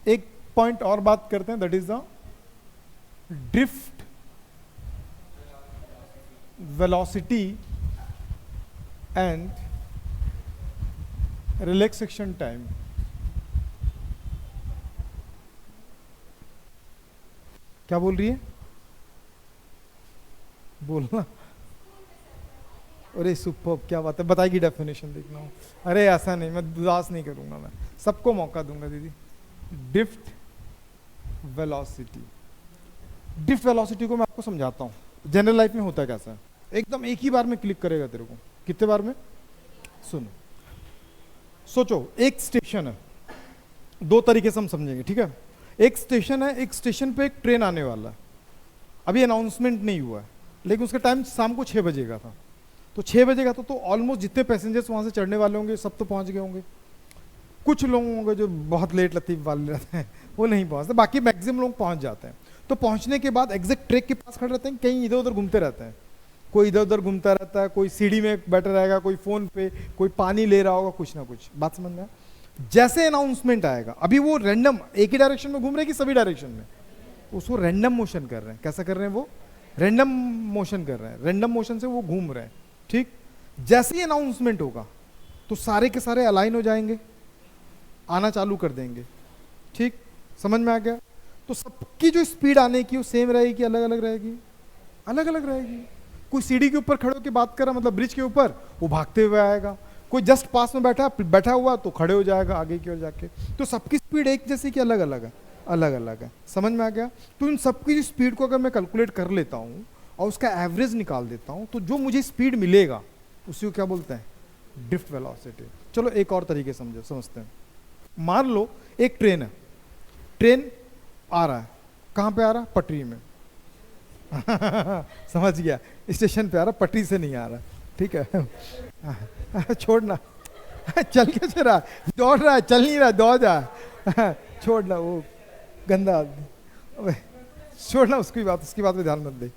एक पॉइंट और बात करते हैं, that is the drift velocity and relaxation time. क्या बोल रही है? बोलना। अरे सुपर, क्या बात है, बताएगी डेफिनेशन, देखना हो। अरे ऐसा नहीं, मैं उदास नहीं करूंगा, मैं सबको मौका दूंगा दीदी। ड्रिफ्ट वेलोसिटी, ड्रिफ्ट वेलोसिटी को मैं आपको समझाता हूँ जनरल लाइफ में होता है कैसा है। एकदम एक ही बार में क्लिक करेगा तेरे को। कितने बार में? सुनो, सोचो एक स्टेशन है, दो तरीके से हम समझेंगे, ठीक है। एक स्टेशन है, एक स्टेशन पे एक ट्रेन आने वाला है, अभी अनाउंसमेंट नहीं हुआ है, लेकिन उसका टाइम शाम को 6 बजे का था। तो 6 बजे का तो ऑलमोस्ट जितने पैसेंजर्स वहां से चढ़ने वाले होंगे सब तो पहुंच गए होंगे। कुछ लोग होंगे जो बहुत लेट लतीफ वाले रहते हैं, वो नहीं पहुंचते, बाकी मैक्सिमम लोग पहुंच जाते हैं। तो पहुंचने के बाद एग्जैक्ट ट्रैक के पास खड़े रहते हैं, कहीं इधर उधर घूमते रहते हैं। कोई इधर उधर घूमता रहता है, कोई सीढ़ी में बैठा रहेगा, कोई फोन पे, कोई पानी ले रहा होगा, कुछ ना कुछ। बात समझ में? जैसे अनाउंसमेंट आएगा, अभी वो रैंडम एक ही डायरेक्शन में घूम रहे हैं कि सभी डायरेक्शन में? उसको रैंडम मोशन कर रहे हैं। कैसा कर रहे हैं वो? रैंडम मोशन कर रहे हैं, रैंडम मोशन से वो घूम रहे हैं, ठीक। जैसे ही अनाउंसमेंट होगा तो सारे के सारे अलाइन हो जाएंगे, आना चालू कर देंगे, ठीक। समझ में आ गया? तो सबकी जो स्पीड आने की वो सेम रहेगी, अलग अलग रहेगी? अलग अलग रहेगी। कोई सीढ़ी के ऊपर खड़े होकर बात कर रहा, मतलब ब्रिज के ऊपर, वो भागते हुए आएगा। कोई जस्ट पास में बैठा हुआ तो खड़े हो जाएगा आगे की ओर जाके। तो सबकी स्पीड एक जैसी कि अलग अलग है? अलग अलग है। समझ में आ गया? तो इन सबकी स्पीड को अगर मैं कैलकुलेट कर लेता हूँ और उसका एवरेज निकाल देता हूँ, तो जो मुझे स्पीड मिलेगा उसी को क्या बोलते हैं? Drift velocity. चलो एक और तरीके समझते हैं। मान लो एक ट्रेन है, ट्रेन आ रहा है, कहाँ पे आ रहा है? पटरी में। समझ गया, स्टेशन पे आ रहा, पटरी से नहीं आ रहा, ठीक है। छोड़ना, चल के चल रहा है, दौड़ रहा है, चल नहीं रहा, दौड़ जा, छोड़ना, वो गंदा आदमी, छोड़ना उसकी बात पे ध्यान मत दे,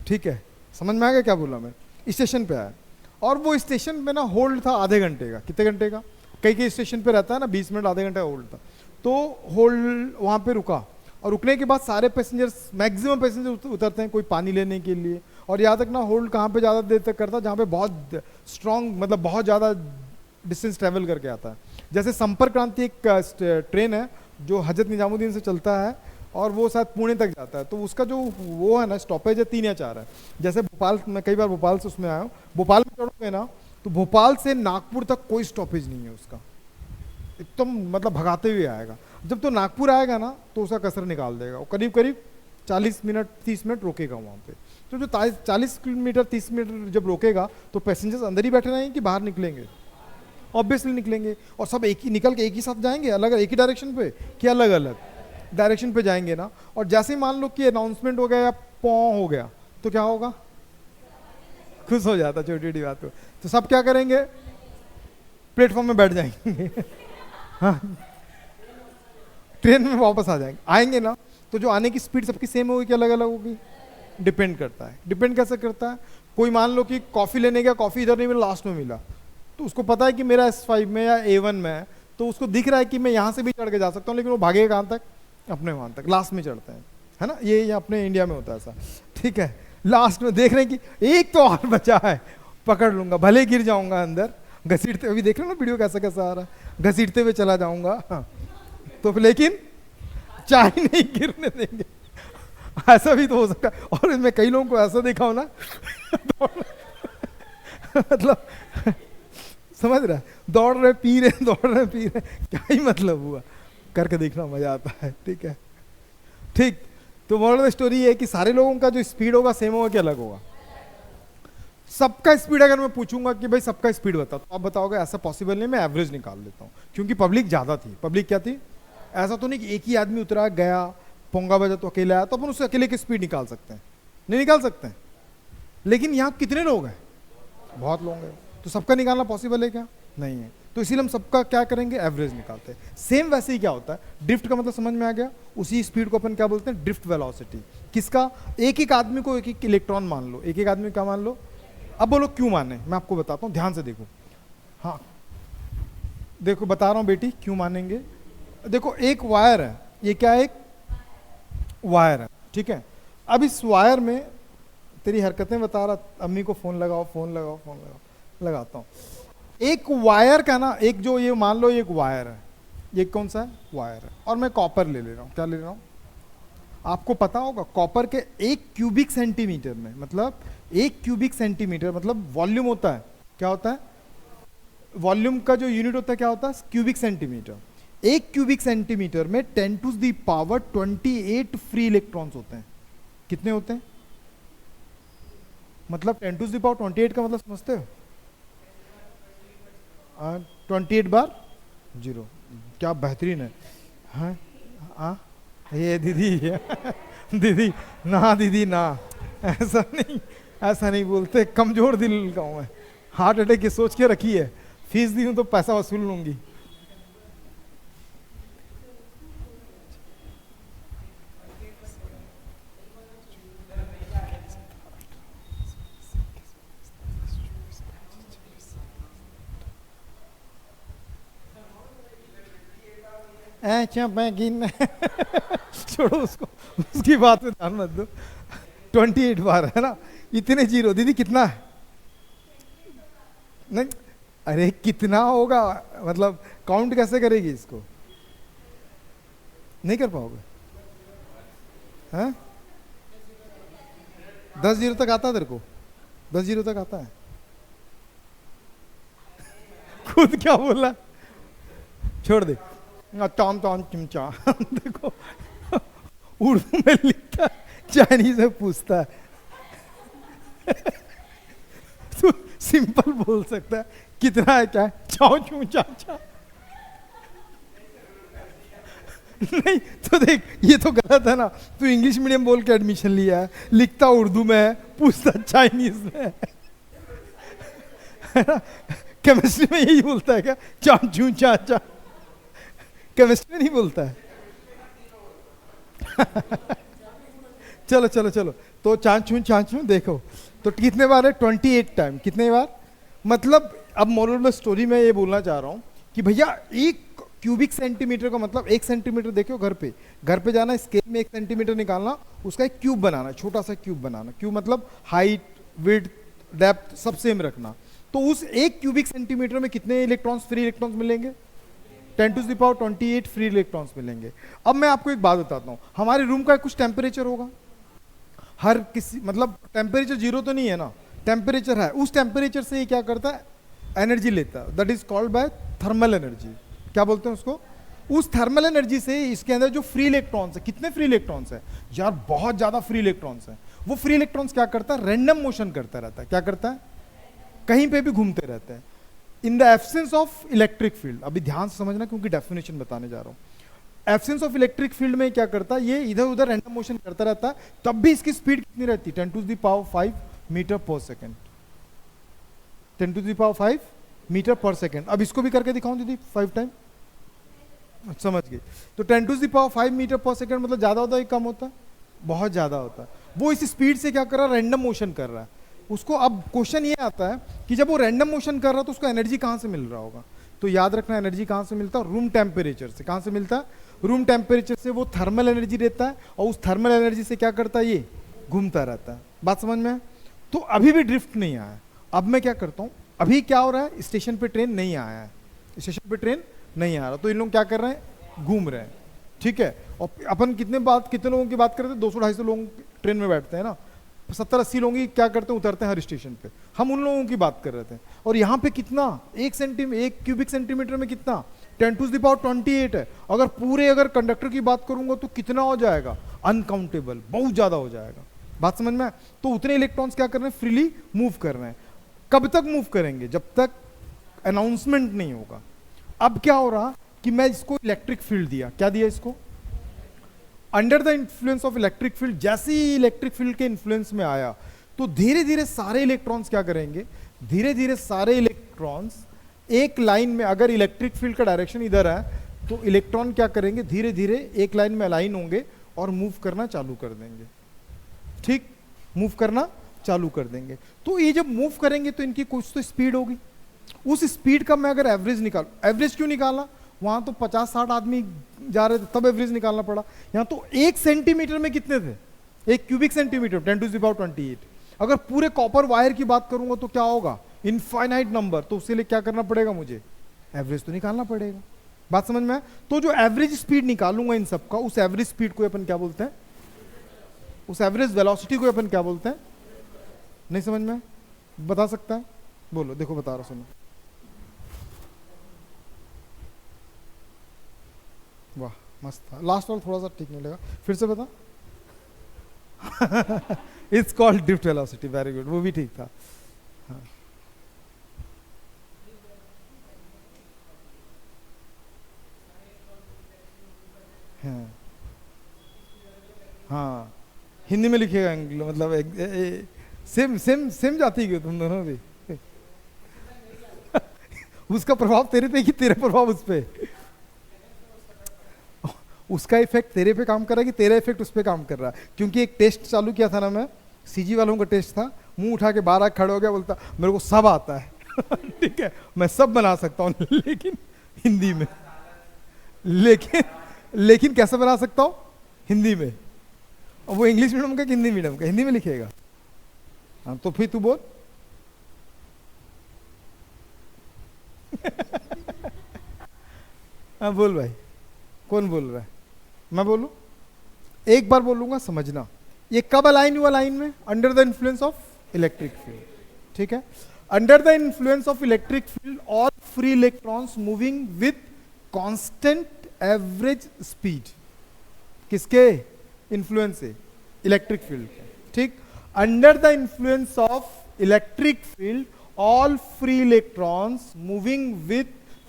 ठीक है। समझ में आ गया क्या बोला मैं? स्टेशन पे आया और वो स्टेशन पे ना होल्ड था आधे घंटे का। कितने घंटे का? कई कई स्टेशन पे रहता है ना 20 मिनट आधे घंटे होल्ड था। तो होल्ड वहाँ पे रुका, और रुकने के बाद सारे पैसेंजर्स, मैक्सिमम पैसेंजर उतरते हैं कोई पानी लेने के लिए। और यहाँ तक ना होल्ड कहाँ पे ज़्यादा देर तक करता है? जहाँ पे बहुत स्ट्रॉन्ग, मतलब बहुत ज़्यादा डिस्टेंस ट्रेवल करके आता है। जैसे संपर्क क्रांति एक ट्रेन है जो हजरत निजामुद्दीन से चलता है और वो शायद पुणे तक जाता है। तो उसका जो वो है ना स्टॉपेज है 3 या 4 है। जैसे भोपाल, मैं कई बार भोपाल से उसमें आया हूँ, भोपाल में चढ़ोगे ना तो भोपाल से नागपुर तक कोई स्टॉपेज नहीं है उसका, एकदम मतलब भगाते हुए आएगा। जब तो नागपुर आएगा ना तो उसका कसर निकाल देगा, वो करीब करीब 40 मिनट 30 मिनट रोकेगा वहाँ पे। तो जो 40 किलोमीटर 30 मिनट जब रोकेगा तो पैसेंजर्स अंदर ही बैठे रहेंगे कि बाहर निकलेंगे? ऑब्वियसली निकलेंगे। और सब एक ही निकल के एक ही साथ जाएंगे, अलग एक ही डायरेक्शन पे कि अलग अलग डायरेक्शन पे जाएंगे ना। और जैसे ही मान लो कि अनाउंसमेंट हो गया या पौ हो गया तो क्या होगा? खुश हो जाता छोटी छोटी बात को। तो सब क्या करेंगे? प्लेटफॉर्म में बैठ जाएंगे। हाँ, ट्रेन में वापस आ जाएंगे, आएंगे ना। तो जो आने की स्पीड सबकी सेम होगी कि अलग अलग होगी? डिपेंड करता है। डिपेंड कैसे करता है? कोई मान लो कि कॉफी लेने गया, कॉफी इधर नहीं मिला, लास्ट में मिला, तो उसको पता है कि मेरा S5 में या A1 में है, तो उसको दिख रहा है कि मैं यहाँ से भी चढ़ के जा सकता हूँ, लेकिन वो भागेगा कहाँ तक? अपने वहाँ तक, लास्ट में चढ़ते हैं, है ना। ये अपने इंडिया में होता है ऐसा, ठीक है। लास्ट में देख रहे हैं कि एक तो और बचा है, पकड़ लूंगा, भले गिर जाऊंगा अंदर, घसीटते हुए। देख रहे हो ना वीडियो कैसा कैसा आ रहा है, घसीटते हुए चला जाऊंगा। हाँ। तो फिर लेकिन चाय नहीं गिरने देंगे। ऐसा भी तो हो सकता है। और इसमें कई लोगों को ऐसा देखा हो ना मतलब समझ रहा है, दौड़ रहे पी रहे, दौड़ रहे पी रहे, क्या ही मतलब हुआ? करके देखना, मजा आता है, ठीक है। ठीक, तो मोरल ऑफ द स्टोरी ये है कि सारे लोगों का जो स्पीड होगा सेम होगा कि अलग होगा? सबका स्पीड अगर मैं पूछूंगा कि भाई सबका स्पीड बताओ, तो आप बताओगे ऐसा पॉसिबल नहीं, मैं एवरेज निकाल लेता हूँ। क्योंकि पब्लिक ज्यादा थी। पब्लिक क्या थी? ऐसा तो नहीं कि एक ही आदमी उतरा गया, पोंगा बजा तो अकेला आया, तो अपन उससे अकेले की स्पीड निकाल सकते हैं? नहीं निकाल सकते हैं। लेकिन यहाँ कितने लोग हैं? बहुत लोग हैं। तो सबका निकालना पॉसिबल है क्या? नहीं है। तो इसीलिए हम सबका क्या करेंगे? एवरेज निकालते हैं। सेम वैसे ही क्या होता है, ड्रिफ्ट का मतलब समझ में आ गया? उसी स्पीड को अपन क्या बोलते हैं? Drift velocity. किसका? एक एक आदमी को एक एक इलेक्ट्रॉन मान लो, एक एक आदमी क्या मान लो। अब बोलो क्यों माने, मैं आपको बताता हूँ, ध्यान से देखो। हाँ देखो बता रहा हूँ बेटी, क्यों मानेंगे। देखो एक वायर है, ये क्या है? एक वायर है, ठीक है। अब इस वायर में तेरी हरकतें बता रहा, अम्मी को फोन लगाओ, फोन लगाओ, फोन लगाओ, लगाता हूँ। एक वायर का ना, एक जो ये मान लो ये एक वायर है, ये कौन सा है? वायर है। और मैं कॉपर ले रहा हूँ। क्या ले रहा हूँ? आपको पता होगा कॉपर के 1 क्यूबिक सेंटीमीटर में, मतलब 1 क्यूबिक सेंटीमीटर मतलब वॉल्यूम होता है, क्या होता है? वॉल्यूम का जो यूनिट होता है क्या होता है? Cubic centimetre. 1 क्यूबिक सेंटीमीटर में 10⁻28 फ्री इलेक्ट्रॉन्स होते हैं। कितने होते हैं? मतलब 10⁻28 का मतलब समझते हो? 28 बार 0। क्या बेहतरीन है। हाँ हाँ, ये दीदी दीदी ना, दीदी ना, ऐसा नहीं, ऐसा नहीं बोलते, कमजोर दिल का हूं मैं। हार्ट अटैक की सोच के रखी है, फीस दी हूं तो पैसा वसूल लूंगी। छोड़ो उसको, उसकी बात में ध्यान मत दो। 28 बार है ना, इतने जीरो। दीदी कितना है? नहीं, अरे कितना होगा, मतलब काउंट कैसे करेगी इसको? नहीं कर पाओगे? हैं? 10 जीरो तक आता है तेरे को? 10 जीरो तक आता है? खुद क्या बोला? छोड़ दे। टॉम टॉम चिमचा देखो, उर्दू में लिखता है, चाइनीज में पूछता है। तो सिंपल बोल सकता है कितना है, क्या है? चाओ चू चाचा। नहीं तो देख, ये तो गलत है ना। तू इंग्लिश मीडियम बोल के एडमिशन लिया है, लिखता उर्दू में है, पूछता चाइनीज में है ना। केमिस्ट्री में यही बोलता है क्या? चाचू चाचा। केमिस्ट्री नहीं बोलता है। चलो चलो चलो, तो चाचू देखो, तो कितने बार है? 28 टाइम। कितने बार? मतलब अब मोरल ऑफ स्टोरी में ये बोलना चाह रहा हूं कि भैया 1 क्यूबिक सेंटीमीटर का मतलब 1 सेंटीमीटर। देखो घर पे जाना, स्केल में 1 सेंटीमीटर निकालना, उसका एक क्यूब बनाना, छोटा सा क्यूब बनाना। क्यूब मतलब हाइट, विड्थ, डेप्थ सब सेम रखना। तो उस 1 क्यूबिक सेंटीमीटर में कितने इलेक्ट्रॉन्स, फ्री इलेक्ट्रॉन्स मिलेंगे? 10⁻28 फ्री इलेक्ट्रॉन्स मिलेंगे। अब मैं आपको एक बात बताता हूं, हमारे रूम का कुछ टेम्परेचर होगा, हर किसी, मतलब टेम्परेचर 0 तो नहीं है ना, टेम्परेचर है। उस टेम्परेचर से ये क्या करता है? एनर्जी लेता है, that is called by thermal energy. क्या बोलते हैं उसको? उस थर्मल एनर्जी से इसके अंदर जो फ्री इलेक्ट्रॉन्स है, कितने फ्री इलेक्ट्रॉन्स है यार? बहुत ज्यादा फ्री इलेक्ट्रॉन्स है। वो फ्री इलेक्ट्रॉन्स क्या करता है? रैंडम मोशन करता रहता है। क्या करता है? कहीं पे भी घूमते रहते हैं। In the absence of electric field, अभी ध्यान से समझना क्योंकि डेफिनेशन बताने जा रहा हूं। एब्सेंस ऑफ इलेक्ट्रिक फील्ड में क्या करता है? ये इधर उधर रैंडम मोशन करता रहता है, तब भी इसकी स्पीड कितनी रहती है? 10⁻5 मीटर पर सेकेंड। 10⁻5 मीटर पर सेकेंड। अब इसको भी करके दिखाऊं दीदी 5 टाइम, समझ गई? तो 10⁻5 मीटर पर सेकेंड मतलब ज्यादा होता है, कम होता है? बहुत ज्यादा होता है। वो इस स्पीड से क्या कर रहा है? रैंडम मोशन कर रहा है उसको। अब क्वेश्चन ये आता है कि जब वो रैंडम मोशन कर रहा है तो उसको एनर्जी कहां से मिल रहा होगा? तो याद रखना, एनर्जी कहां से मिलता है? रूम टेम्परेचर से। कहां से मिलता है? रूम टेम्परेचर से। वो थर्मल एनर्जी देता है और उस थर्मल एनर्जी से क्या करता है? ये घूमता रहता है। बात समझ में? तो अभी भी ड्रिफ्ट नहीं आया। अब मैं क्या करता हूं, अभी क्या हो रहा है? स्टेशन पे ट्रेन नहीं आया है, स्टेशन पे ट्रेन नहीं आ रहा, तो इन लोग क्या कर रहे हैं? घूम रहे हैं, ठीक है। और अपन कितने लोगों की बात करते हैं? 200-250 लोग ट्रेन में बैठते हैं ना, 70-80 लोग ही क्या करते हैं? उतरते हैं हर स्टेशन पे। हम उन लोगों की बात कर रहे थे। और यहाँ पे कितना? 1 क्यूबिक सेंटीमीटर में कितना? 10⁻28 है। अगर कंडक्टर की बात करूंगा तो कितना हो जाएगा? अनकाउंटेबल, बहुत ज्यादा हो जाएगा। बात समझ में? तो उतने इलेक्ट्रॉन्स क्या कर रहे हैं? फ्रीली मूव कर रहे हैं। कब तक मूव करेंगे? जब तक अनाउंसमेंट नहीं होगा। अब क्या हो रहा कि मैं इसको इलेक्ट्रिक फील्ड दिया। क्या दिया इसको? Under the influence of electric field. जैसे ही इलेक्ट्रिक फील्ड के इन्फ्लुएंस में आया तो धीरे धीरे सारे इलेक्ट्रॉन्स क्या करेंगे? धीरे धीरे सारे इलेक्ट्रॉन्स एक लाइन में, अगर इलेक्ट्रिक फील्ड का डायरेक्शन इधर है तो इलेक्ट्रॉन क्या करेंगे? धीरे धीरे एक लाइन में अलाइन होंगे और मूव करना चालू कर देंगे। ठीक, मूव करना चालू कर देंगे। तो ये जब मूव करेंगे तो इनकी कुछ तो स्पीड होगी। उस स्पीड का मैं अगर एवरेज निकाल, एवरेज क्यों निकाला? वहां तो 50-60 आदमी जा रहे थे तब एवरेज निकालना पड़ा। यहाँ तो 1 सेंटीमीटर में कितने थे, 1 क्यूबिक सेंटीमीटर 10⁻28। अगर पूरे कॉपर वायर की बात करूंगा तो क्या होगा, इनफाइनाइट नंबर। तो उसके लिए क्या करना पड़ेगा, मुझे एवरेज तो निकालना पड़ेगा। बात समझ में है? तो जो एवरेज स्पीड निकालूंगा इन सब का, उस एवरेज स्पीड को अपन क्या बोलते हैं, उस एवरेज वेलोसिटी को अपन क्या बोलते हैं? नहीं समझ में? बता सकता है? बोलो, देखो बता रहा, सुनो। वाह मस्त था, लास्ट वाला थोड़ा सा ठीक नहीं लगा, फिर से बता। It's called drift velocity, very good, वो भी ठीक था। हाँ। हाँ, हाँ हिंदी में लिखेगा, मतलब सेम सेम सेम जाती है तुम दोनों भी। उसका प्रभाव तेरे पे कि तेरा प्रभाव उस पे? उसका इफेक्ट तेरे पे काम कर रहा है कि तेरा इफेक्ट उस पे काम कर रहा है? क्योंकि एक टेस्ट चालू किया था ना मैं, सीजी वालों का टेस्ट था, मुंह उठा के 12 खड़े हो गया, बोलता मेरे को सब आता है। ठीक है, मैं सब बना सकता हूँ, लेकिन हिंदी में। लेकिन कैसे बना सकता हूँ, हिंदी में। और वो इंग्लिश मीडियम का कि हिंदी मीडियम का? हिंदी में लिखेगा। हाँ तो फिर तू बोल। हाँ बोल भाई, कौन बोल रहा है? मैं बोलूं? एक बार बोलूंगा, समझना। ये कब अलाइन हुआ लाइन में? Under the influence of electric field. ठीक है, under the influence of electric field all free electrons moving with constant average speed. किसके इन्फ्लुएंस से? इलेक्ट्रिक फील्ड के। ठीक, under the influence of electric field all free electrons moving with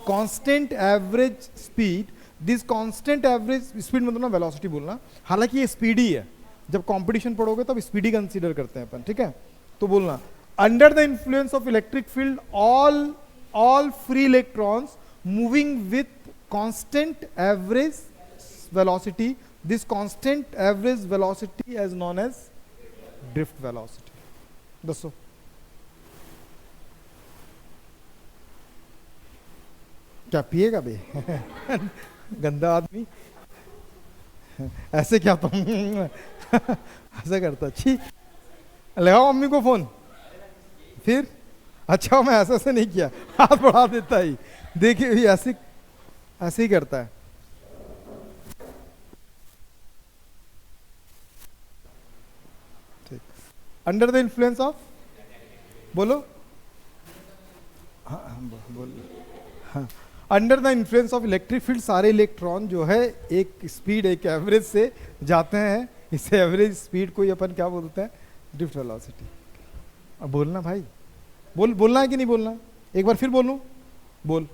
constant average speed. This constant average speed मतलब ना velocity बोलना, हालांकि ये speed ही है, जब कंपटीशन पढ़ोगे तब स्पीड ही कंसीडर करते हैं अपन। ठीक है, तो बोलना under the influence of electric field all free electrons moving with constant average velocity. This constant average velocity is known as drift velocity. दसो क्या पिएगा बे? गंदा आदमी ऐसे क्या तुम? ऐसे करता? छी, लगाओ मम्मी को फोन। फिर अच्छा मैं ऐसे नहीं किया, हाथ बढ़ा देता ही, देखिए ऐसे ऐसे ही करता है। ठीक, अंडर द इन्फ्लुएंस ऑफ, बोलो। हाँ बोलो। हाँ, under the influence of electric field सारे इलेक्ट्रॉन जो है एक स्पीड, एक एवरेज से जाते हैं। इसे एवरेज स्पीड को ही अपन क्या बोलते हैं? Drift velocity. अब बोलना भाई, बोलना है कि नहीं बोलना? एक बार फिर बोलूं? बोल,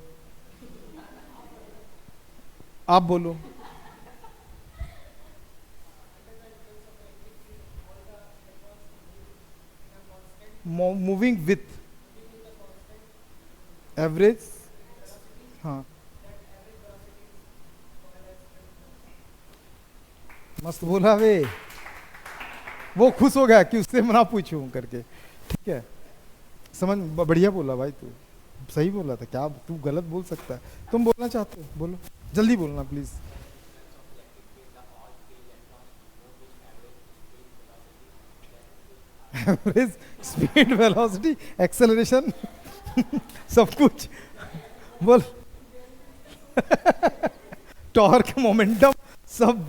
आप बोलो। Moving with average. हाँ मस्त बोला वे, वो खुश हो गया कि उससे मना पूछूं करके। ठीक है, समझ, बढ़िया बोला भाई, तू सही बोला था। क्या तू गलत बोल सकता है? तुम बोलना चाहते हो, बोलो, जल्दी बोलना please. Average speed, velocity, acceleration, सब कुछ बोल। टॉर्क, मोमेंटम, सब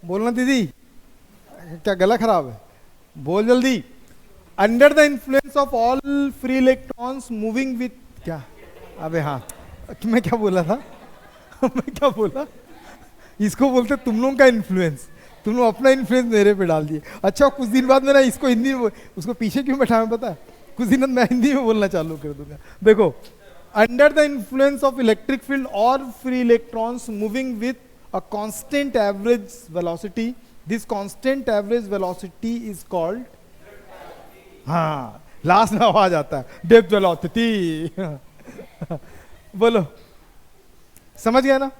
बोलना। दीदी क्या गला खराब है? बोल जल्दी। Under the influence of all free electrons moving with क्या? अबे हाँ, मैं क्या बोला था? मैं क्या बोला? इसको बोलते तुम लोगों का इन्फ्लुएंस। तुम लोग अपना इन्फ्लुएंस मेरे पे डाल दिए। अच्छा, कुछ दिन बाद मेरा इसको हिंदी में, उसको पीछे क्यों बैठा है पता है? कुछ दिन बाद मैं हिंदी में बोलना चालू कर दूंगा। देखो, under the influence of electric field और free electrons moving with a constant average velocity. This constant average velocity is called, हाँ लास्ट में आवाज आता है, डेप्थ वेलोसिटी। बोलो, समझ गया ना?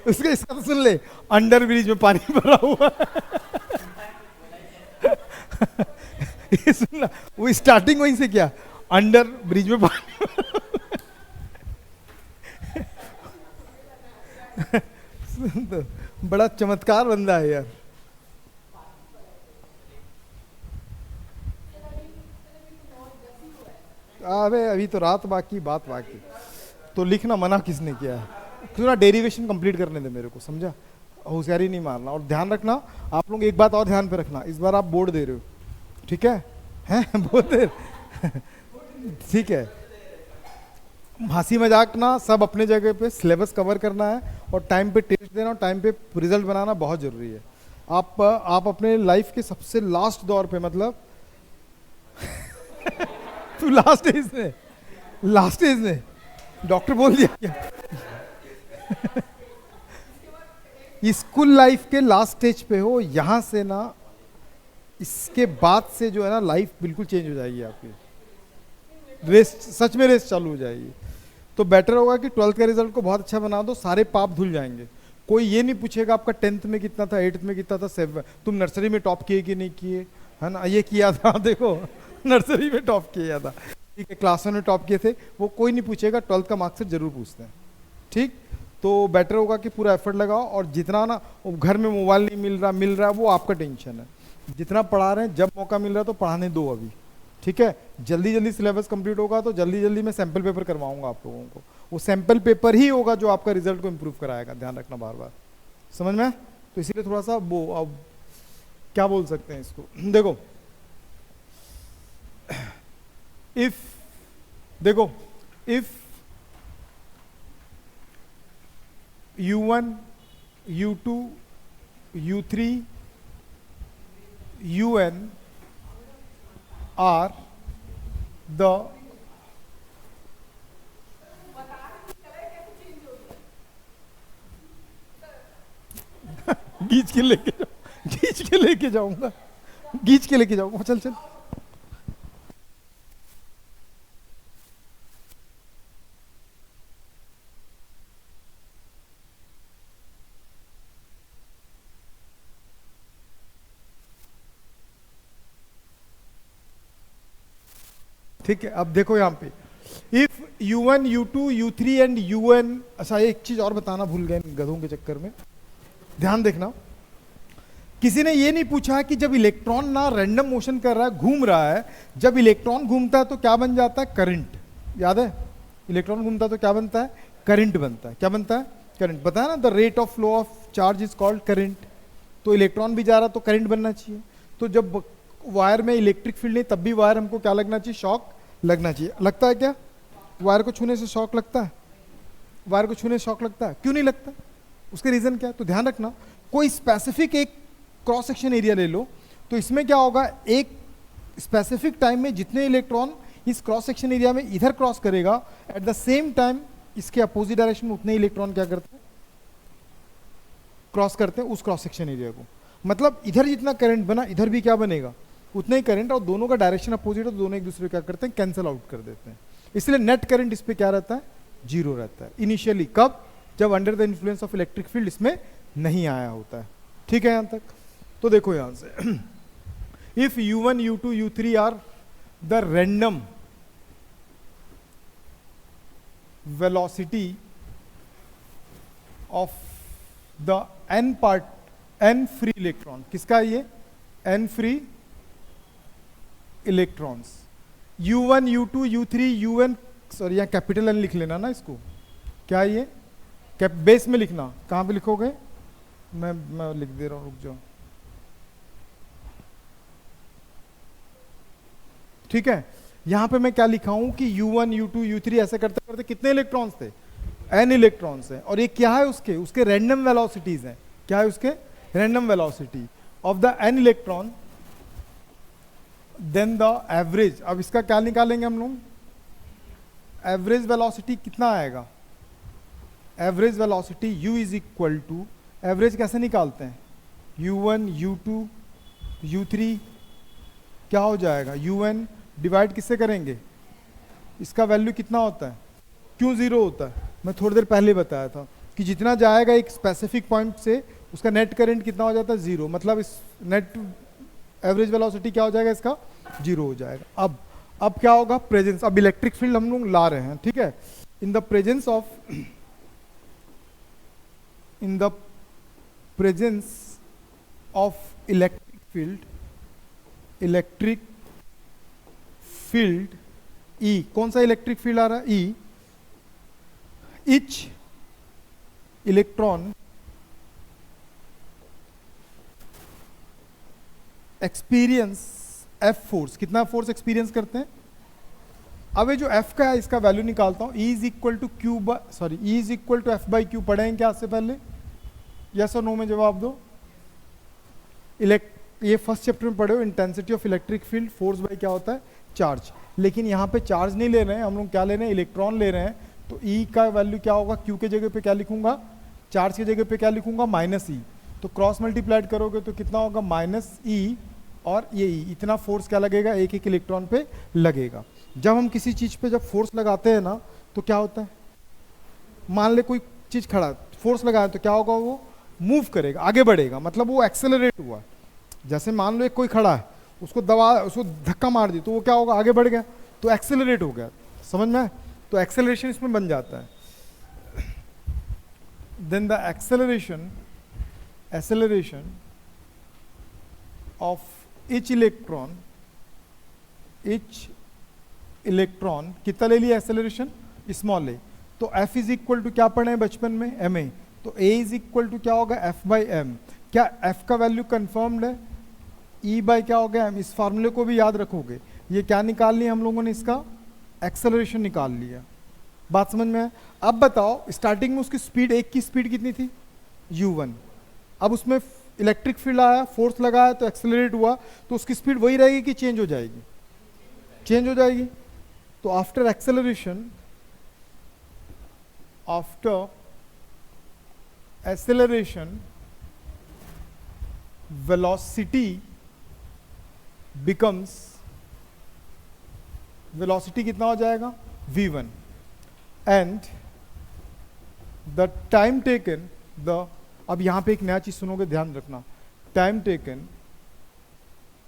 उसका इसका तो सुन ले, अंडर ब्रिज में पानी भरा हुआ ये सुनना, वो स्टार्टिंग वहीं से, क्या अंडर ब्रिज में पानी बड़ा चमत्कार बंदा है यार। अबे अभी तो रात बाकी, बात बाकी, तो लिखना मना किसने किया है? थोड़ा डेरिवेशन कंप्लीट करने दे मेरे को, समझा? होशियारी नहीं मारना। और ध्यान रखना आप लोग, एक बात और ध्यान पे रखना, इस बार आप बोर्ड दे रहे हो, ठीक है? हैं बहुत देर ठीक है, हंसी मजाक ना सब अपने जगह पे, सिलेबस कवर करना है और टाइम पे टेस्ट देना और टाइम पे रिजल्ट बनाना बहुत जरूरी है। आप अपने लाइफ के सबसे लास्ट दौर पे, मतलब तू लास्ट एज में, लास्ट एज में डॉक्टर बोल दिया क्या? स्कूल लाइफ के लास्ट स्टेज पे हो, यहां से ना इसके बाद से जो है ना लाइफ बिल्कुल चेंज हो जाएगी आपकी, रेस, सच में रेस चालू हो जाएगी। तो बेटर होगा कि 12th का रिजल्ट को बहुत अच्छा बना दो, सारे पाप धुल जाएंगे। कोई ये नहीं पूछेगा आपका 10th में कितना था, 8th में कितना था, 7 तुम नर्सरी में टॉप किए कि नहीं किए, है ना? ये किया था देखो, नर्सरी में टॉप किया था, ठीक है, क्लास 1 में टॉप किए थे, वो कोई नहीं पूछेगा, 12th का मार्क्स जरूर पूछते हैं, ठीक? तो बेटर होगा कि पूरा एफर्ट लगाओ। और जितना ना घर में मोबाइल नहीं मिल रहा वो आपका टेंशन है, जितना पढ़ा रहे हैं, जब मौका मिल रहा है तो पढ़ाने दो अभी, ठीक है? जल्दी जल्दी सिलेबस कंप्लीट होगा तो जल्दी जल्दी मैं सैंपल पेपर करवाऊंगा आप लोगों को, वो सैंपल पेपर ही होगा जो आपका रिजल्ट को इम्प्रूव कराएगा, ध्यान रखना बार बार, समझ में? तो इसीलिए थोड़ा सा वो, अब क्या बोल सकते हैं इसको, देखो if u1 u2 u3 un are the गीच के लेके जाओ, गीच के लेके जाऊंगा, गीच के लेके जाऊंगा, चल चल। ठीक है, अब देखो यहाँ पे if u1 u2 u3 and un, अच्छा एक चीज और बताना भूल गए गधों के चक्कर में, ध्यान देखना, किसी ने ये नहीं पूछा कि जब इलेक्ट्रॉन ना रैंडम मोशन कर रहा है, घूम रहा है, जब इलेक्ट्रॉन घूमता है तो क्या बन जाता है? करंट। याद है? इलेक्ट्रॉन घूमता है तो क्या बनता है? करंट बनता है। क्या बनता है? करंट। बताया ना, the rate of flow of charge is called current. तो इलेक्ट्रॉन भी जा रहा तो करंट बनना चाहिए। तो जब वायर में इलेक्ट्रिक फील्ड नहीं, तब भी वायर हमको क्या लगना चाहिए? शॉक लगना चाहिए। लगता है क्या? वायर को छूने से शॉक लगता है? वायर को छूने से शॉक लगता है? क्यों नहीं लगता? उसके रीजन क्या है? तो ध्यान रखना, कोई स्पेसिफिक एक क्रॉस सेक्शन एरिया ले लो, तो इसमें क्या होगा, एक स्पेसिफिक टाइम में जितने इलेक्ट्रॉन इस क्रॉस सेक्शन एरिया में इधर क्रॉस करेगा, एट द सेम टाइम इसके अपोजिट डायरेक्शन में उतने इलेक्ट्रॉन क्या करते हैं? क्रॉस करते हैं उस क्रॉस सेक्शन एरिया को। मतलब इधर जितना करंट बना, इधर भी क्या बनेगा? उतना ही करंट, और दोनों का डायरेक्शन अपोजिट है तो दोनों एक दूसरे क्या करते हैं? कैंसिल आउट कर देते हैं। इसलिए नेट करंट इस पे क्या रहता है? जीरो रहता है इनिशियली। कब? जब under the influence of electric field इसमें नहीं आया होता है। ठीक है यहां तक? तो देखो यहां से if u1 u2 u3 are the random velocity of the n free electron, किसका ये? n free electrons, u1 u2 u3 un, sorry यहाँ कैपिटल n लिख लेना ना इसको। क्या ये बेस में लिखना? कहां पे लिखोगे? मैं लिख दे रहा हूं, रुक जाओ। ठीक है, यहां पे मैं क्या लिखा हूं कि u1 u2 u3 ऐसे करते करते कितने इलेक्ट्रॉन्स थे? n इलेक्ट्रॉन्स हैं। और ये क्या है? उसके रैंडम वेलोसिटीज हैं। क्या है उसके? Random velocity of the n electron, then the average. अब इसका क्या निकालेंगे हम लोग? एवरेज वेलोसिटी कितना आएगा? Average velocity u is equal to, average कैसे निकालते हैं? u1 u2 u3 क्या हो जाएगा? un डिवाइड किससे करेंगे? इसका वैल्यू कितना होता है? क्यों जीरो होता है? मैं थोड़ी देर पहले बताया था कि जितना जाएगा एक स्पेसिफिक पॉइंट से उसका नेट करंट कितना हो जाता है? जीरो। मतलब इस नेट एवरेज वेलोसिटी क्या हो जाएगा? इसका जीरो हो जाएगा। अब क्या होगा? प्रेजेंस। अब इलेक्ट्रिक फील्ड हम लोग ला रहे हैं, ठीक है, in the presence of in the presence of electric field E, कौन सा इलेक्ट्रिक फील्ड आ रहा है? E, each electron experience F force, कितना फोर्स एक्सपीरियंस करते हैं? अब ये जो F का है इसका वैल्यू निकालता हूं, E is equal to F by q. पढ़े हैं क्या इससे पहले? यस और नो में जवाब दो। ये फर्स्ट चैप्टर में पढ़े हो, intensity of electric field, force by क्या होता है? चार्ज। लेकिन यहाँ पे चार्ज नहीं ले रहे हैं हम लोग, क्या ले रहे हैं? इलेक्ट्रॉन ले रहे हैं। तो E का वैल्यू क्या होगा? Q के जगह पे क्या लिखूंगा? चार्ज की जगह पे क्या लिखूंगा? Minus E। तो क्रॉस मल्टीप्लाइड करोगे तो कितना होगा? माइनस E, और ये E, इतना फोर्स क्या लगेगा? एक एक इलेक्ट्रॉन पे लगेगा। जब हम किसी चीज पे जब फोर्स लगाते हैं ना तो क्या होता है? मान ले कोई चीज खड़ा, फोर्स लगाए तो क्या होगा? वो मूव करेगा, आगे बढ़ेगा, मतलब वो एक्सेलरेट हुआ। जैसे मान लो एक कोई खड़ा है, उसको उसको धक्का मार दी तो वो क्या होगा? आगे बढ़ गया, तो एक्सेलरेट हो गया। समझ में? तो एक्सेलरेशन इसमें बन जाता है। Then the acceleration of each electron कितना ले लिया एक्सेलरेशन? स्मॉल ए। तो F इज इक्वल टू क्या पढ़े हैं बचपन में? ma। तो A इज इक्वल टू क्या होगा? F by m. क्या F का वैल्यू कंफर्म्ड है? E बाई क्या हो गया? m। इस फार्मूले को भी याद रखोगे। ये क्या निकाल लिया हम लोगों ने? इसका एक्सेलरेशन निकाल लिया। बात समझ में है? अब बताओ, स्टार्टिंग में उसकी स्पीड, एक की स्पीड कितनी थी? u1। अब उसमें इलेक्ट्रिक फील्ड आया, फोर्स लगाया तो एक्सेलरेट हुआ, तो उसकी स्पीड वही रहेगी कि चेंज हो जाएगी? चेंज हो जाएगी। तो after acceleration velocity becomes, velocity कितना हो जाएगा? v1। And the time taken अब यहां पे एक नया चीज सुनोगे, ध्यान रखना। Time taken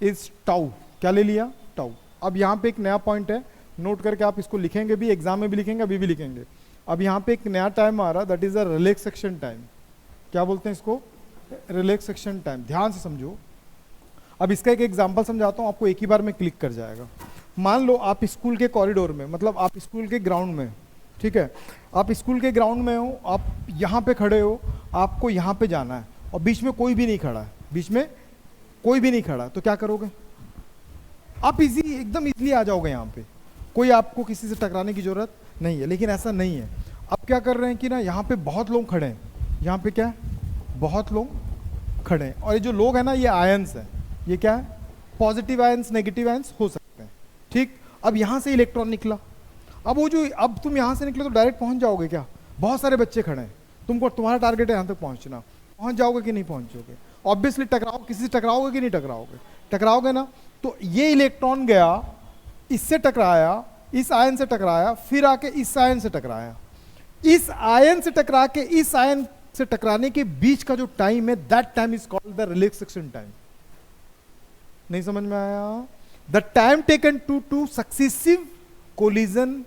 is tau. क्या ले लिया? टाउ। अब यहां पे एक नया पॉइंट है, नोट करके आप इसको लिखेंगे भी, एग्जाम में भी लिखेंगे, अभी भी लिखेंगे। अब यहां पे एक नया टाइम आ रहा, that is a relaxation time. क्या बोलते हैं इसको? Relaxation time. ध्यान से समझो। अब इसका एक एग्जांपल समझाता हूं, आपको एक ही बार में क्लिक कर जाएगा। मान लो आप स्कूल के कॉरिडोर में, मतलब आप स्कूल के ग्राउंड में, ठीक है, आप स्कूल के ग्राउंड में हो, आप यहाँ पे खड़े हो, आपको यहाँ पे जाना है और बीच में कोई भी नहीं खड़ा है, बीच में कोई भी नहीं खड़ा, तो क्या करोगे? आप एकदम इजीली आ जाओगे यहाँ पे, कोई आपको किसी से टकराने की जरूरत नहीं है। लेकिन ऐसा नहीं है। अब क्या कर रहे हैं कि ना यहाँ पे बहुत लोग खड़े हैं, यहाँ पे क्या है? बहुत लोग खड़े हैं, और ये जो लोग हैं ना, ये आयंस है। ये क्या है? पॉजिटिव आयंस, नेगेटिव आयंस हो सकते हैं, ठीक। अब यहाँ से इलेक्ट्रॉन निकला, अब तुम यहाँ से निकले तो डायरेक्ट पहुँच जाओगे क्या? बहुत सारे बच्चे खड़े हैं, तुम्हारा टारगेट है यहाँ तक पहुँचना, पहुँच जाओगे कि नहीं पहुँचोगे? ऑब्वियसली किसी से टकराओगे कि नहीं टकराओगे? टकराओगे ना। तो ये इलेक्ट्रॉन गया, इससे टकराया, इस आयन से टकराया, फिर आके इस आयन से टकराया, इस आयन से टकरा के इस आयन से टकराने के बीच का जो टाइम है, that time is called the relaxation time. नहीं समझ में आया? The time taken two successive collision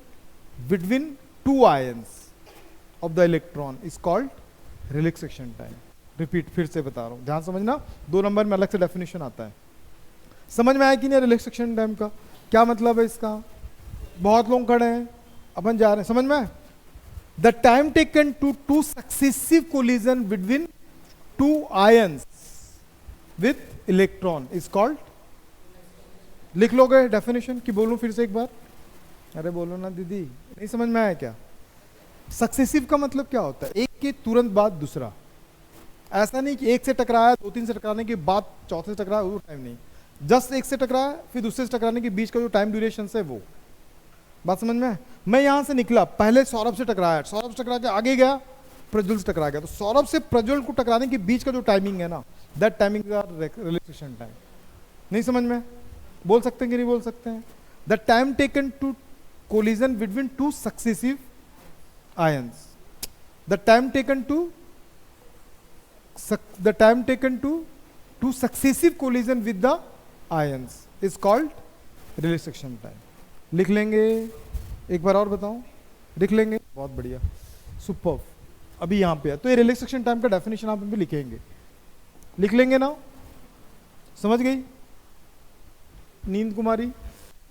between two ions of the electron is called relaxation time. Repeat, फिर से बता रहा हूं, ध्यान समझना। 2 नंबर में अलग से डेफिनेशन आता है। समझ में आया कि नहीं? रिलैक्सेशन टाइम का क्या मतलब है? इसका बहुत लोग खड़े हैं, अपन जा रहे हैं, समझ में आया? The time taken two successive collision between two ions with electron is called, लिख लोगे डेफिनेशन कि बोलूं फिर से एक बार? अरे बोलो ना दीदी, नहीं समझ में आया क्या? सक्सेसिव का मतलब क्या होता है? एक के तुरंत बाद दूसरा। ऐसा नहीं कि एक से टकराया, 2-3 से टकराने के बाद चौथे से टकराया, वो टाइम नहीं। जस्ट एक से टकराया, फिर दूसरे से टकराने के बीच का जो टाइम ड्यूरेशन है वो। बात समझ में? मैं यहां से निकला, पहले सौरभ से टकराया, सौरभ से टकरा के आगे गया, प्रज्वल से टकरा गया, तो सौरभ से प्रज्वल को टकराने के बीच का जो टाइमिंग है ना, that timing is relaxation time. नहीं समझ में? बोल सकते हैं कि नहीं बोल सकते हैं? The time taken to collision between two successive ions, the time taken to successive collision with the ions is called realization time। लिख लेंगे? एक बार और बताऊं? लिख लेंगे? बहुत बढ़िया, सुपर। अभी यहाँ पे है, तो ये रिलैक्सेशन टाइम का डेफिनेशन आप भी लिखेंगे, लिख लेंगे ना, समझ गई नींद कुमारी।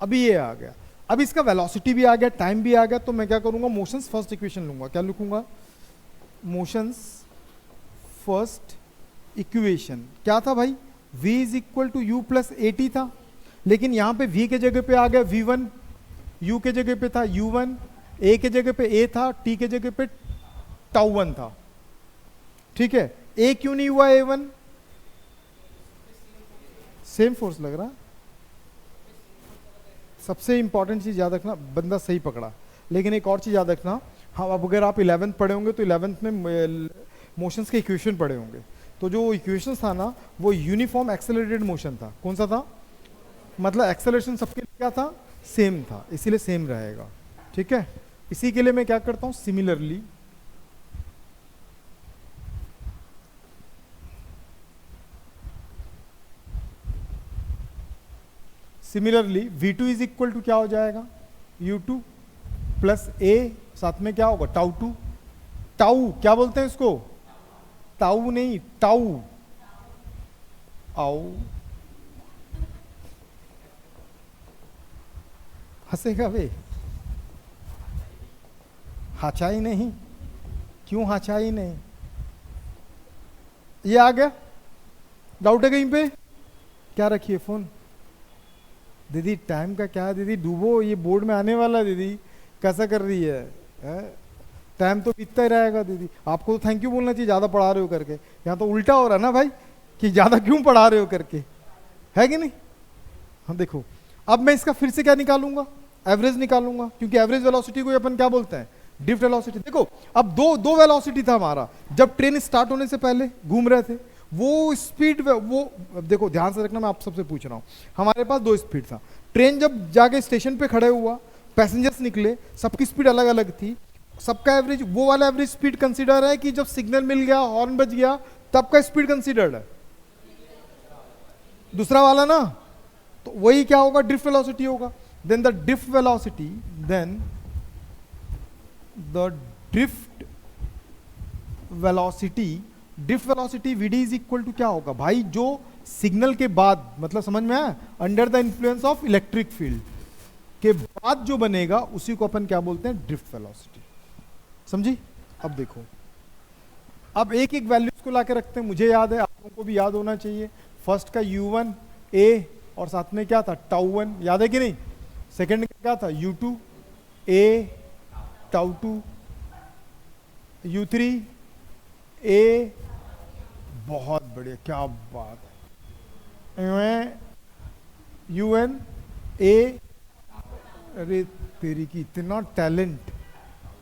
अभी ये आ गया, अब इसका वेलोसिटी भी आ गया, टाइम भी आ गया, तो मैं क्या करूंगा, मोशंस फर्स्ट इक्वेशन लूंगा, क्या लिखूंगा, मोशंस फर्स्ट इक्वेशन क्या था भाई, v is equal to u plus a t था, लेकिन यहां पे v के जगह पे आ गया v1, u के जगह पे था u1, a के जगह पे a था, t के जगह पे टाउ वन था, ठीक है। a क्यों नहीं हुआ a1, सेम फोर्स लग रहा। सबसे इंपॉर्टेंट चीज याद रखना, बंदा सही पकड़ा, लेकिन एक और चीज याद रखना, हाँ अब अगर आप 11th पढ़े होंगे तो 11th में मोशंस के इक्वेशन पढ़े होंगे, तो जो इक्वेशन था ना वो यूनिफॉर्म एक्सेलरेटेड मोशन था, कौन सा था, मतलब एक्सेलरेशन सबके लिए क्या था, सेम था, इसीलिए सेम रहेगा, ठीक है। इसी के लिए मैं क्या करता हूं, similarly v2 is equal to क्या हो जाएगा, u2 प्लस a, साथ में क्या होगा टाउ टू, टाउ क्या बोलते हैं इसको, टाउ नहीं टाउ, आओ हंसेगा बे, हाचाई नहीं, क्यों हाचाई नहीं, ये आ गया, डाउट है कहीं पे, क्या रखिए फोन, दीदी टाइम का क्या है दीदी, डूबो, ये बोर्ड में आने वाला दीदी, कैसा कर रही है, टाइम तो बीतता ही रहेगा दीदी, आपको तो थैंक यू बोलना चाहिए ज्यादा पढ़ा रहे हो करके, यहाँ तो उल्टा हो रहा है ना भाई, कि ज्यादा क्यों पढ़ा रहे हो करके, है कि नहीं। हाँ देखो, अब मैं इसका फिर से क्या निकालूंगा, एवरेज निकालूंगा, क्योंकि एवरेज वेलोसिटी को अपन क्या बोलते हैं, ड्रिफ्ट वेलोसिटी। देखो अब दो वेलोसिटी था हमारा, जब ट्रेन स्टार्ट होने से पहले घूम रहे थे, वो स्पीड, वो देखो ध्यान से रखना, मैं आप सबसे पूछ रहा हूं, हमारे पास दो स्पीड था, ट्रेन जब जाके स्टेशन पे खड़े हुआ, पैसेंजर्स निकले, सबकी स्पीड अलग अलग थी, सबका एवरेज, वो वाला एवरेज स्पीड कंसीडर है कि जब सिग्नल मिल गया, हॉर्न बज गया, तब का स्पीड कंसीडर्ड है, दूसरा वाला ना, तो वही क्या होगा, ड्रिफ्ट वेलोसिटी होगा। Then the drift velocity, then the drift velocity, drift velocity v d is equal to क्या होगा भाई, जो सिग्नल के बाद, मतलब समझ में आया, under the influence of electric field के बाद जो बनेगा उसी को अपन क्या बोलते हैं, ड्रिफ्ट वेलोसिटी, समझी। अब देखो, अब एक एक वैल्यूज को लाके रखते हैं, मुझे याद है, आप लोगों को भी याद होना चाहिए, फर्स्ट का u1 a और साथ में क्या था टाउ वन, याद है कि नहीं, सेकंड का क्या था u2 a tau to, u3 a, बहुत बढ़िया, क्या बात है, un a, अरे तेरी की इतना टैलेंट,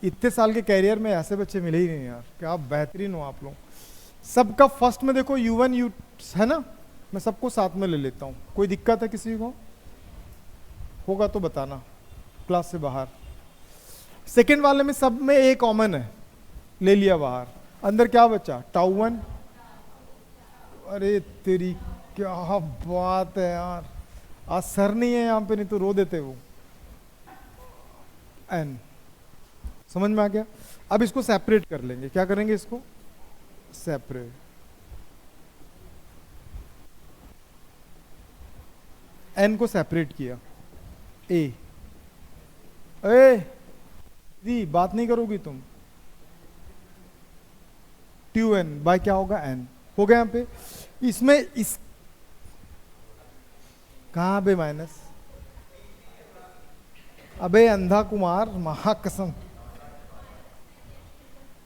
इतने साल के कैरियर में ऐसे बच्चे मिले ही नहीं यार, क्या बेहतरीन हो आप लोग। सबका फर्स्ट में देखो u1 u है ना, मैं सबको साथ में ले लेता हूं, कोई दिक्कत है किसी को, होगा तो बताना क्लास से बाहर। सेकंड वाले में सब में ए कॉमन है, ले लिया बाहर, अंदर क्या बचा टाउ वन, अरे तेरी क्या बात है यार, आज सर नहीं है यहाँ पे, नहीं तो रो देते वो, एन, समझ में आ गया। अब इसको सेपरेट कर लेंगे, क्या करेंगे इसको सेपरेट, एन को सेपरेट किया, ए दी बात नहीं करोगी तुम, ट्यू एन बाय क्या होगा एन, हो गया यहां पे, इसमें इस कहां पे माइनस, अबे अंधा कुमार महाकसम,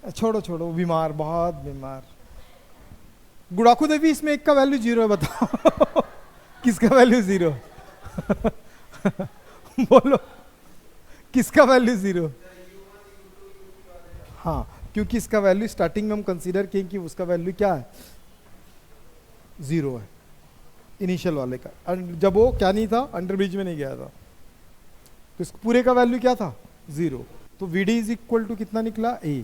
छोड़ो छोड़ो, बीमार बहुत बीमार, गुड़ाखू देवी, इसमें एक का वैल्यू 0 है, बताओ किसका वैल्यू 0 बोलो किसका वैल्यू 0, हाँ क्योंकि इसका वैल्यू स्टार्टिंग में हम कंसीडर किए कि उसका वैल्यू क्या है 0 है, इनिशियल वाले का, जब वो क्या नहीं था, अंडर ब्रिज में नहीं गया था, तो इस पूरे का वैल्यू क्या था 0, तो v d is equal to कितना निकला ए,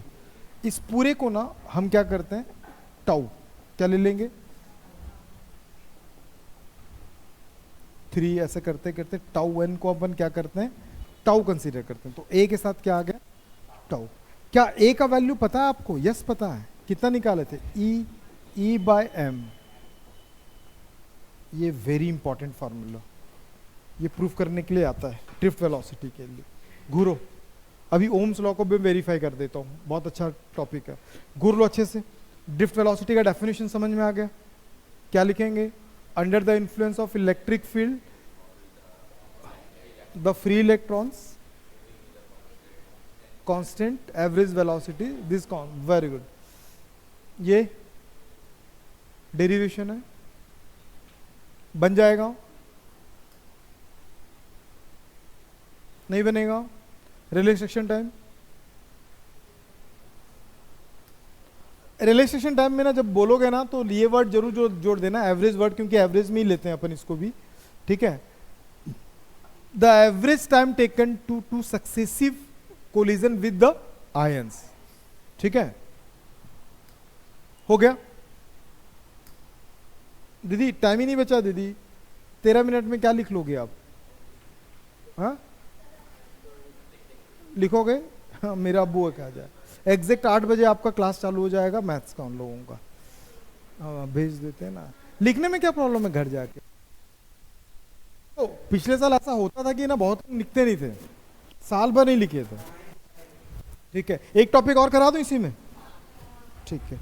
इस पूरे को ना हम क्या करते हैं टाउ, क्या ले लेंगे 3, ऐसे करते करते टाउ एन को अपन क्या करते हैं टाउ कंसीडर करते हैं, तो ए के साथ क्या आ गया टाउ, क्या ए का वैल्यू पता है आपको? यस पता है। कितना निकाले थे? E by m. ये वेरी इंपॉर्टेंट फार्मूला, ये प्रूफ करने के लिए आता है ड्रिफ्ट वेलोसिटी के लिए। घूरो, अभी ओम्स लॉ को भी वेरीफाई कर देता हूँ, बहुत अच्छा टॉपिक है, घूर लो अच्छे से। ड्रिफ्ट वेलोसिटी का डेफिनेशन समझ में आ गया? क्या लिखेंगे? Under the influence of electric field the free electrons constant average velocity this con. Very good, ये डेरिवेशन है, बन जाएगा? नहीं बनेगा? रिलैक्सेशन टाइम, रिलैक्सेशन टाइम में ना जब बोलोगे ना तो ये वर्ड जरूर जोड़ देना, एवरेज वर्ड, क्योंकि एवरेज में ही लेते हैं अपन इसको भी, ठीक है। The average time taken two successive collision with the ions, ठीक है, हो गया? दीदी टाइम ही नहीं बचा दीदी, 13 मिनट में क्या लिख लोगे आप? हाँ लिखोगे? हाँ, मेरा अब्बू कहा जाए एग्जैक्ट 8 बजे आपका क्लास चालू हो जाएगा मैथ्स का उन लोगों का। हाँ, भेज देते हैं ना। लिखने में क्या प्रॉब्लम है घर जाके? तो पिछले साल ऐसा होता था कि ना बहुत लिखते नहीं थे, साल भर नहीं लिखे थे, ठीक है। एक टॉपिक और करा दूं इसी में, ठीक है।